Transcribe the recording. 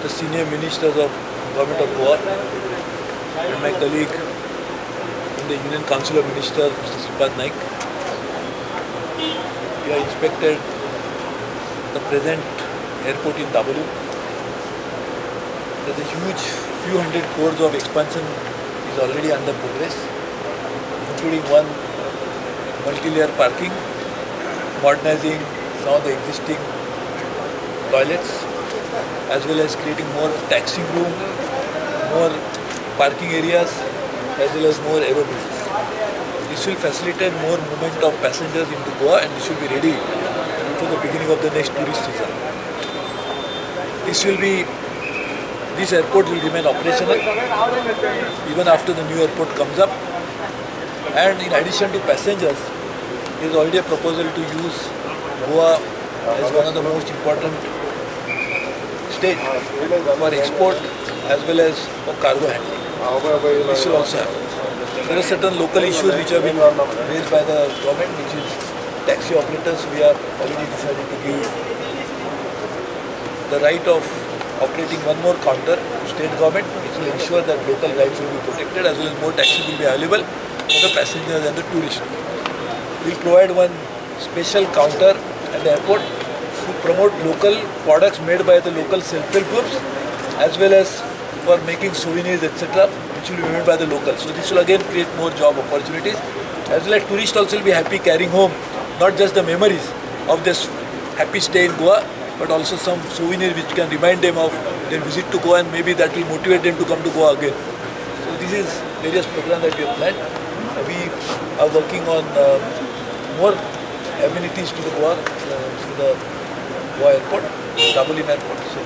the senior ministers of Government of Goa and my colleague in the Union Council of Ministers, Mr. Sripad Naik. We have inspected the present airport in Dabolim. There is a huge few hundred crores of expansion is already under progress, including one multi-layer parking, modernizing some of the existing toilets, as well as creating more taxing room, more parking areas, as well as more aerobases. This will facilitate more movement of passengers into Goa, and this will be ready before the beginning of the next tourist season. This airport will remain operational even after the new airport comes up. And in addition to passengers, there is already a proposal to use Goa as one of the most important states for export as well as for cargo handling. This will also happen. There are certain local issues which have been raised by the government, which is taxi operators. We have already decided to give the right of operating one more counter to state government, which will ensure that local rights will be protected as well as more taxis will be available for the passengers and the tourists. We will provide one special counter at the airport to promote local products made by the local self-help groups, as well as for making souvenirs, etc., which will be made by the locals. So this will again create more job opportunities, as well as tourists also will be happy carrying home not just the memories of this happy stay in Goa, but also some souvenirs which can remind them of their visit to Goa, and maybe that will motivate them to come to Goa again. So this is various programs that we have planned. We are working on more amenities to the Goa, to the Goa airport, Dabolim Airport. So